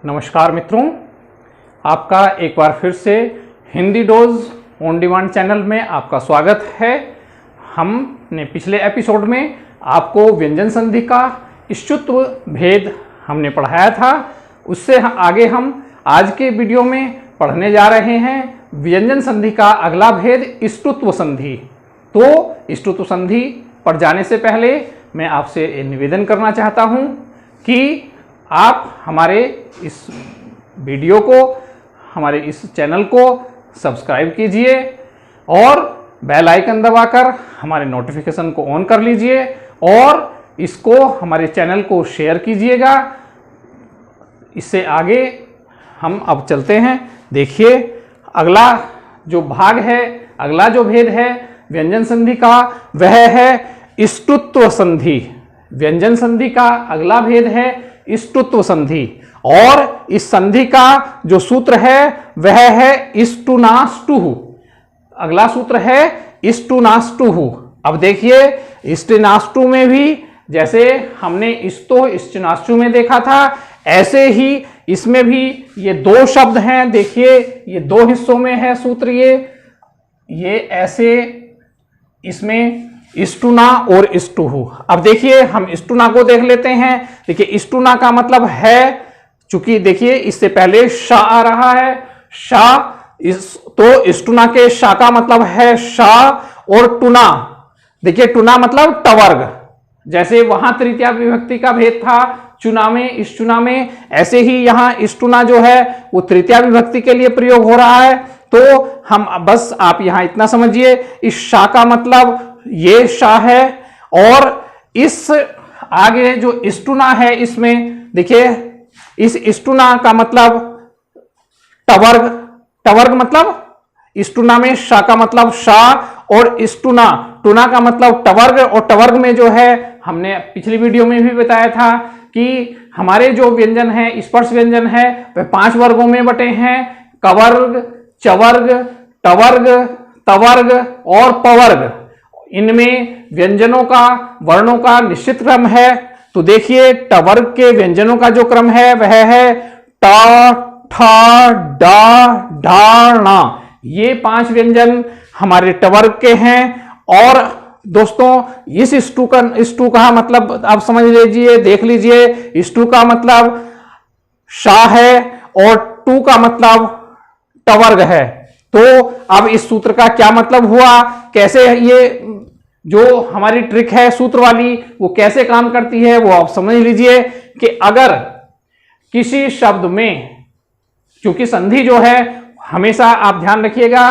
नमस्कार मित्रों, आपका एक बार फिर से Hindi dose on demand channel में आपका स्वागत है। हमने पिछले एपिसोड में आपको व्यंजन संधि का इष्टुत्व भेद हमने पढ़ाया था। उससे आगे हम आज के वीडियो में पढ़ने जा रहे हैं व्यंजन संधि का अगला भेद इष्टुत्व संधि। तो इष्टुत्व संधि पर जाने से पहले मैं आपसे निवेदन करना चाहता हूं कि आप हमारे इस वीडियो को, हमारे इस चैनल को सब्सक्राइब कीजिए और बेल आइकन दबाकर हमारे नोटिफिकेशन को ऑन कर लीजिए और इसको, हमारे चैनल को शेयर कीजिएगा। इससे आगे हम अब चलते हैं। देखिए, अगला जो भाग है, अगला जो भेद है व्यंजन संधि का, वह है इष्टुत्व संधि। व्यंजन संधि का अगला भेद है इष्टुत्व संधि और इस संधि का जो सूत्र है वह है इष्टुनाष्टुः। अगला सूत्र है इष्टुनाष्टुः। अब देखिए, इष्टुनाष्टु में भी जैसे हमने इष्टो इष्टुनाष्टु में देखा था, ऐसे ही इसमें भी ये दो शब्द हैं। देखिए, ये दो हिस्सों में है सूत्र। ये ऐसे, इसमें इष्टुना और इष्टुः। अब देखिए, हम इष्टुना को देख लेते हैं। देखिए, इष्टुना का मतलब है, चूंकि देखिए इससे पहले शा आ रहा है, शा, तो इष्टुना के शा का मतलब है शा और टुना। देखिए, टुना मतलब टवर्ग। जैसे वहां तृतीया विभक्ति का भेद था चुना में, इष्टुना में, ऐसे ही यहां इष्टुना जो है वो तृतीया विभक्ति के लिए प्रयोग हो रहा है। तो हम बस, आप यहां इतना समझिए, इस शा का मतलब ये शा है और इस आगे जो इष्टुना है इसमें देखिए, इस इष्टुना का मतलब टवर्ग। टवर्ग मतलब इष्टुना में शा का मतलब शा और इष्टुना, टुना का मतलब टवर्ग। और टवर्ग में जो है, हमने पिछली वीडियो में भी बताया था कि हमारे जो व्यंजन है, स्पर्श व्यंजन है, वह 5 वर्गों में बटे हैं: कवर्ग, चवर्ग, टवर्ग, तवर्ग और पवर्ग। इनमें व्यंजनों का, वर्णों का निश्चित क्रम है। तो देखिए, टवर्ग के व्यंजनों का जो क्रम है वह है टा, ठा, डा, ढा, णा। ये 5 व्यंजन हमारे टवर्ग के हैं। और दोस्तों, इस इष्टु का मतलब आप समझ लीजिए, देख लीजिए, इष्टु का मतलब शा है और टू का मतलब टवर्ग है। तो अब इस सूत्र का क्या मतलब हुआ, कैसे ये जो हमारी ट्रिक है सूत्र वाली वो कैसे काम करती है, वो आप समझ लीजिए कि अगर किसी शब्द में, क्योंकि संधि जो है, हमेशा आप ध्यान रखिएगा,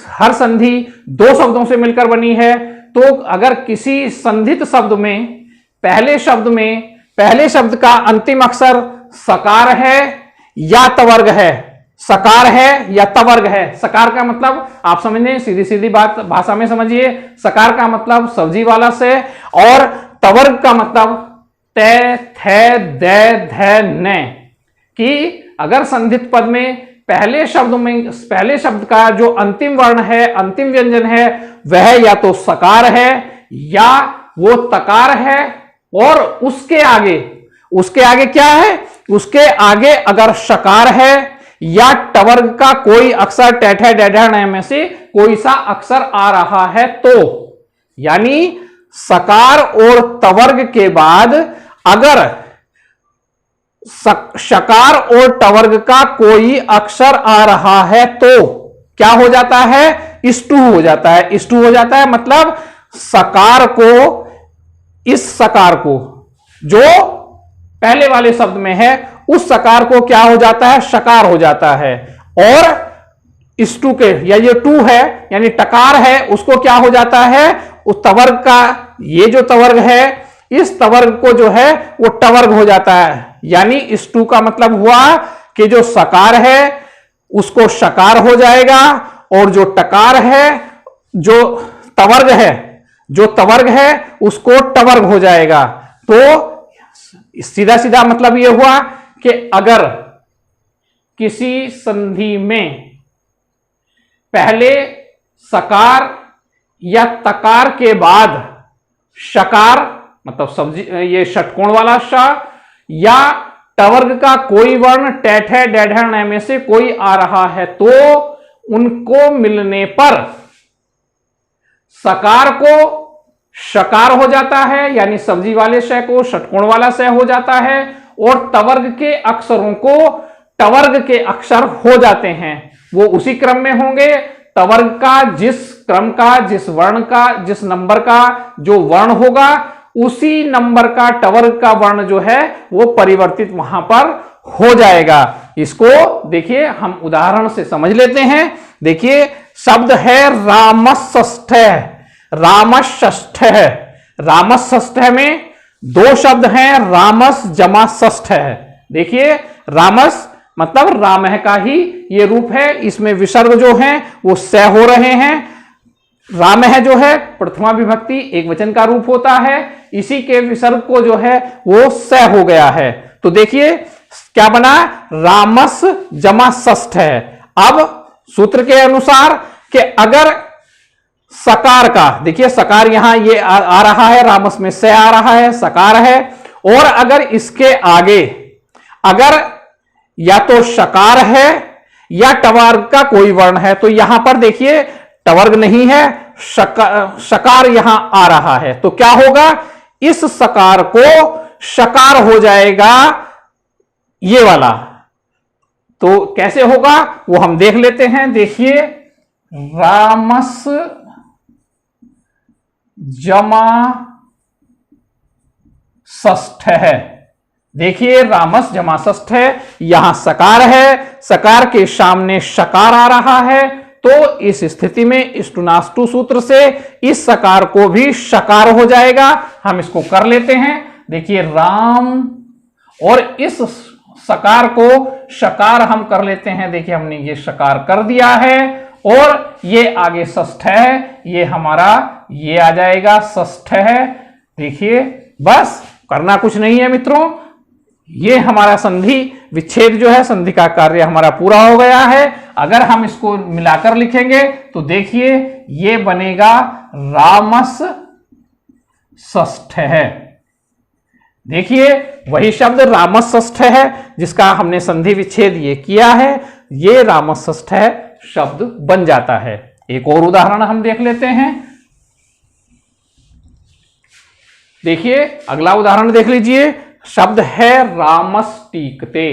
हर संधि 2 शब्दों से मिलकर बनी है। तो अगर किसी संधित शब्द में, पहले शब्द का अंतिम अक्षर सकार है या तवर्ग है, सकार है या तवर्ग है। सकार का मतलब आप समझें, सीधी सीधी बात भाषा में समझिए, सकार का मतलब सब्जी वाला से, और तवर्ग का मतलब ते, थे, दे, धे, ने। कि अगर संधित पद में पहले शब्द का जो अंतिम वर्ण है, अंतिम व्यंजन है, वह या तो सकार है या वो तकार है, और उसके आगे क्या है, उसके आगे अगर शकार है या टवर्ग का कोई अक्षर, टैठे, डैढ़, न में से कोई सा अक्षर आ रहा है, तो यानी सकार और तवर्ग के बाद अगर शकार और टवर्ग का कोई अक्षर आ रहा है तो क्या हो जाता है, इष्टु हो जाता है। इष्टु हो जाता है मतलब सकार को, इस सकार को जो पहले वाले शब्द में है, उस सकार को क्या हो जाता है, शकार हो जाता है। और इष्टु के, या ये टू है यानी टकार है, उसको क्या हो जाता है, उस तवर्ग का, ये जो तवर्ग है, इस तवर्ग को जो है वो टवर्ग हो जाता है। यानी इष्टु का मतलब हुआ कि जो सकार है उसको शकार हो जाएगा, और जो टकार है, जो तवर्ग है उसको टवर्ग हो जाएगा। तो सीधा सीधा मतलब यह हुआ कि अगर किसी संधि में पहले सकार या तकार के बाद शकार, मतलब सब्जी, ये षटकोण वाला श, या टवर्ग का कोई वर्ण टैठ है डैढ़ है न में से कोई आ रहा है तो उनको मिलने पर सकार को शकार हो जाता है, यानी सब्जी वाले शय को षटकोण वाला शय हो जाता है, और तवर्ग के अक्षरों को टवर्ग के अक्षर हो जाते हैं। वो उसी क्रम में होंगे। तवर्ग का जिस क्रम का, जिस वर्ण का, जिस नंबर का जो वर्ण होगा, उसी नंबर का टवर्ग का वर्ण जो है वो परिवर्तित वहां पर हो जाएगा। इसको देखिए हम उदाहरण से समझ लेते हैं। देखिए शब्द है रामष्ठ। रामष्ठ है, रामष्ठ में दो शब्द हैं, रामस जमा ष्ठ है। देखिए रामस मतलब राम का ही ये रूप है, इसमें विसर्ग जो है वो स हो रहे हैं। राम है जो है प्रथमा विभक्ति एक वचन का रूप होता है, इसी के विसर्ग को जो है वो स हो गया है। तो देखिए क्या बना, रामस जमा ष्ठ है। अब सूत्र के अनुसार कि अगर सकार का, देखिए सकार यहां ये आ रहा है, रामस में से आ रहा है, सकार है, और अगर इसके आगे अगर या तो शकार है या टवर्ग का कोई वर्ण है, तो यहां पर देखिए टवर्ग नहीं है, शकार यहां आ रहा है, तो क्या होगा, इस सकार को शकार हो जाएगा ये वाला। तो कैसे होगा वो हम देख लेते हैं। देखिए रामस जमा ष्ठ है। देखिए रामस जमा ष्ठ है, यहां सकार है, सकार के सामने शकार आ रहा है, तो इस स्थिति में इष्टुनाष्टु सूत्र से इस सकार को भी शकार हो जाएगा। हम इसको कर लेते हैं। देखिए राम और इस सकार को शकार हम कर लेते हैं। देखिए हमने ये शकार कर दिया है, और ये आगे ष्ठ है, ये हमारा ये आ जाएगा ष्ठ है। देखिए बस करना कुछ नहीं है मित्रों, ये हमारा संधि विच्छेद जो है, संधि का कार्य हमारा पूरा हो गया है। अगर हम इसको मिलाकर लिखेंगे तो देखिए ये बनेगा रामस ष्ठ है। देखिए वही शब्द रामस ष्ठ है जिसका हमने संधि विच्छेद ये किया है, ये रामस ष्ठ है शब्द बन जाता है। एक और उदाहरण हम देख लेते हैं। देखिए अगला उदाहरण देख लीजिए। शब्द है रामस टीकते।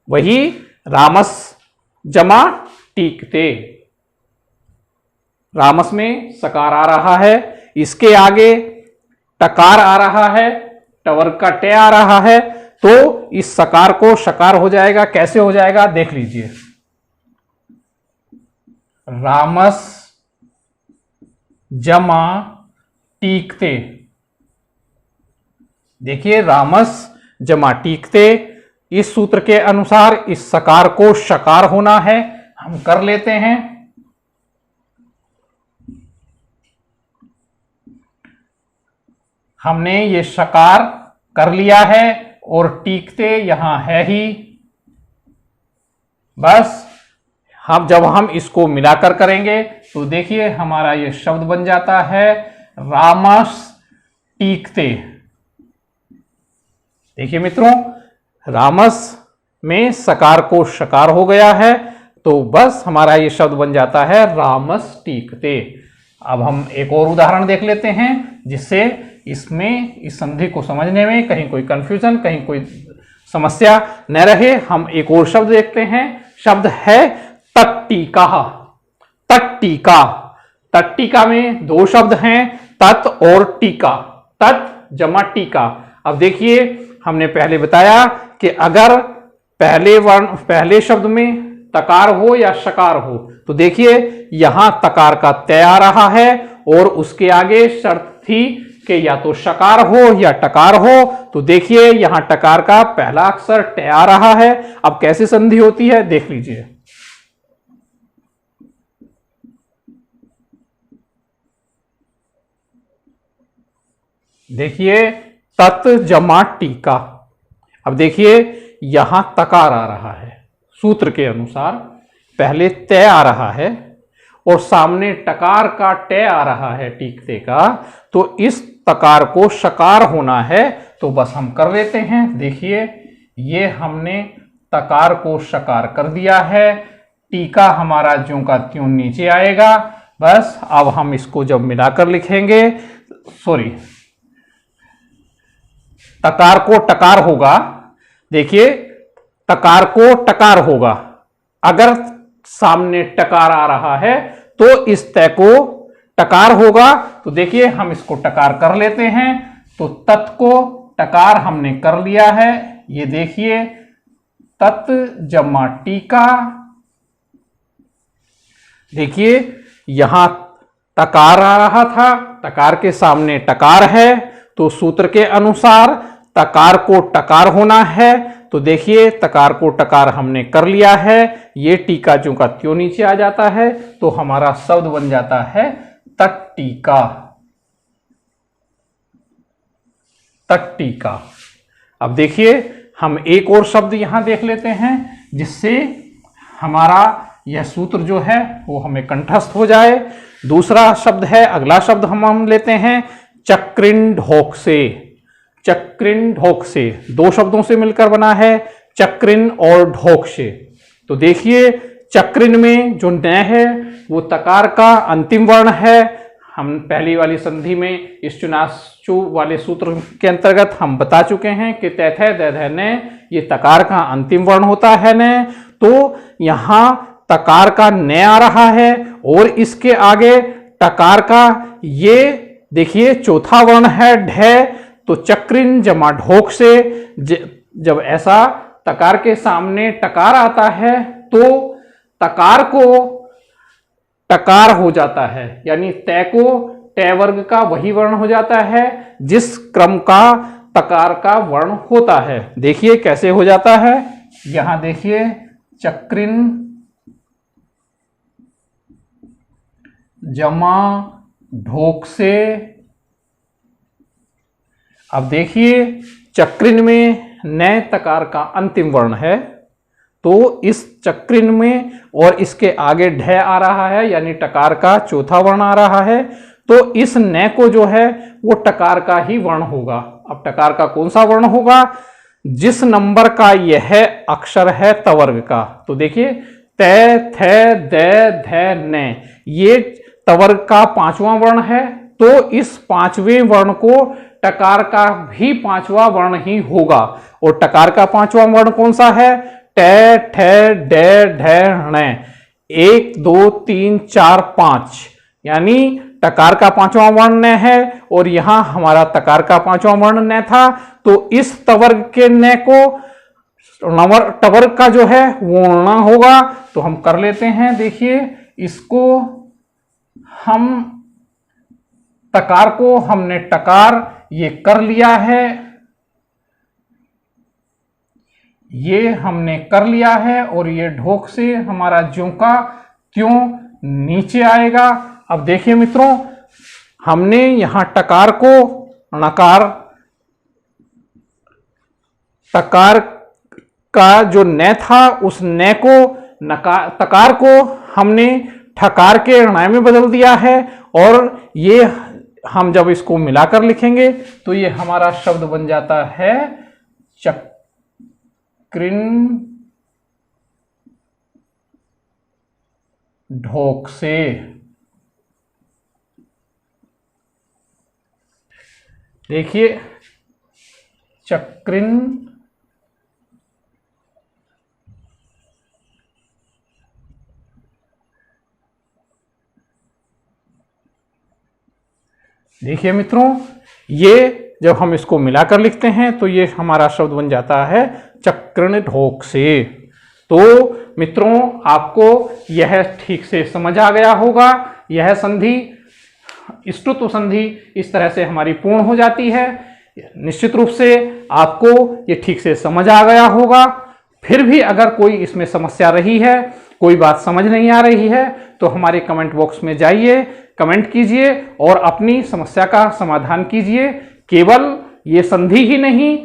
वही रामस जमा टीकते। रामस में सकार आ रहा है, इसके आगे टकार आ रहा है, टवर्ग का टे आ रहा है, तो इस सकार को शकार हो जाएगा। कैसे हो जाएगा देख लीजिए। रामस जमा टीकते। देखिए रामस जमा टीकते, इस सूत्र के अनुसार इस सकार को शकार होना है। हम कर लेते हैं। हमने ये शकार कर लिया है और टीकते यहां है ही। बस जब हम इसको मिलाकर करेंगे तो देखिए हमारा ये शब्द बन जाता है रामस टीकते। देखिए मित्रों रामस में सकार को शकार हो गया है, तो बस हमारा ये शब्द बन जाता है रामस टीकते। अब हम एक और उदाहरण देख लेते हैं जिससे इसमें इस संधि को समझने में कहीं कोई कंफ्यूजन, कहीं कोई समस्या न रहे। हम एक और शब्द देखते हैं। शब्द है तट्टिका। तट्टिका, तट्टिका में दो शब्द हैं, तत् और टीका। तत् जमा टीका। अब देखिए हमने पहले बताया कि अगर पहले शब्द में तकार हो या शकार हो, तो देखिए यहां तकार का तय आ रहा है और उसके आगे शर्त थी कि या तो शकार हो या टकार हो। तो देखिए यहां टकार का पहला अक्षर ट आ रहा है। अब कैसे संधि होती है देख लीजिए। देखिए तत् जमा टीका। अब देखिए यहां तकार आ रहा है, सूत्र के अनुसार पहले तय आ रहा है और सामने टकार का टे आ रहा है टीकते का, तो इस तकार को शकार होना है। तो बस हम कर लेते हैं। देखिए ये हमने तकार को शकार कर दिया है, टीका हमारा ज्यों का त्यों नीचे आएगा। बस अब हम इसको जब मिलाकर लिखेंगे, सॉरी, तकार को टकार होगा, देखिए तकार को टकार होगा, अगर सामने टकार आ रहा है तो इस तय को टकार होगा। तो देखिए हम इसको टकार कर लेते हैं, तो तत् को टकार हमने कर लिया है। ये देखिए तत् जमा टीका, देखिए यहां तकार आ रहा था, तकार के सामने टकार है, तो सूत्र के अनुसार तकार को टकार होना है। तो देखिए तकार को टकार हमने कर लिया है, ये टीका ज्यों का त्यों नीचे आ जाता है, तो हमारा शब्द बन जाता है तट्टीका। तट्टीका। अब देखिए हम एक और शब्द यहां देख लेते हैं, जिससे हमारा यह सूत्र जो है वो हमें कंठस्थ हो जाए। दूसरा शब्द है, अगला शब्द हम लेते हैं चक्रिन ढोक से। चक्रिन ढोक से दो शब्दों से मिलकर बना है, चक्रिन और ढोक से। तो देखिए चक्रिन में जो न है वो तकार का अंतिम वर्ण है। हम पहली वाली संधि में इस चुनाचु वाले सूत्र के अंतर्गत हम बता चुके हैं कि तैथय दैधय ने ये तकार का अंतिम वर्ण होता है न, तो यहाँ तकार का न आ रहा है और इसके आगे टकार का ये देखिए चौथा वर्ण है ढ। तो चक्रिन जमा ढोक से जब ऐसा तकार के सामने टकार आता है तो तकार को टकार हो जाता है, यानी तय को तय वर्ग का वही वर्ण हो जाता है जिस क्रम का तकार का वर्ण होता है। देखिए कैसे हो जाता है, यहां देखिए चक्रिन जमा ढोक से। अब देखिए चक्रिन में न तकार का अंतिम वर्ण है, तो इस चक्रिन में और इसके आगे ढ आ रहा है, यानी टकार का चौथा वर्ण आ रहा है, तो इस न को जो है वो टकार का ही वर्ण होगा। अब टकार का कौन सा वर्ण होगा, जिस नंबर का यह अक्षर है तवर्ग का। तो देखिए तय थ द ध न, ये तवर्ग का पांचवा वर्ण है, तो इस पांचवें वर्ण को टकार का भी पांचवा वर्ण ही होगा। और टकार का पांचवा वर्ण कौन सा है, ट ठ ड ढ ण, 1 2 3 4 5, यानी टकार का पांचवा वर्ण न है और यहां हमारा तकार का पांचवा वर्ण न था, तो इस तवर्ग के न को टवर्ग का जो है वो न होगा। तो हम कर लेते हैं, देखिए इसको हम तकार को हमने टकार ये कर लिया है, ये हमने कर लिया है, और ये ढोक से हमारा ज्यों का त्यों नीचे आएगा। अब देखिए मित्रों, हमने यहां टकार को नकार, टकार का जो न था उस न को नकार, तकार को हमने ठकार के ण में बदल दिया है, और ये हम जब इसको मिलाकर लिखेंगे तो ये हमारा शब्द बन जाता है चक्रिन ढोक से। देखिए चक्रिन देखिए मित्रों, ये जब हम इसको मिलाकर लिखते हैं तो ये हमारा शब्द बन जाता है चक्रिन ढोक से। तो मित्रों आपको यह ठीक से समझ आ गया होगा। यह संधि ष्टुत्व संधि इस तरह से हमारी पूर्ण हो जाती है। निश्चित रूप से आपको ये ठीक से समझ आ गया होगा। फिर भी अगर कोई इसमें समस्या रही है, कोई बात समझ नहीं आ रही है, तो हमारे कमेंट बॉक्स में जाइए, कमेंट कीजिए और अपनी समस्या का समाधान कीजिए। केवल ये संधि ही नहीं,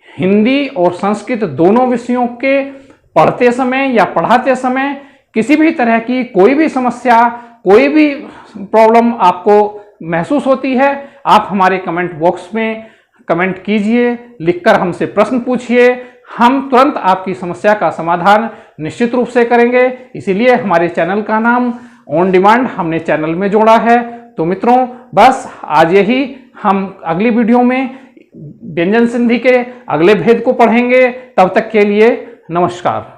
हिंदी और संस्कृत दोनों विषयों के पढ़ते समय या पढ़ाते समय किसी भी तरह की कोई भी समस्या, कोई भी प्रॉब्लम आपको महसूस होती है, आप हमारे कमेंट बॉक्स में कमेंट कीजिए, लिखकर हमसे प्रश्न पूछिए। हम तुरंत आपकी समस्या का समाधान निश्चित रूप से करेंगे। इसीलिए हमारे चैनल का नाम ऑन डिमांड हमने चैनल में जोड़ा है। तो मित्रों, बस आज यही, हम अगली वीडियो में व्यंजन संधि के अगले भेद को पढ़ेंगे। तब तक के लिए नमस्कार।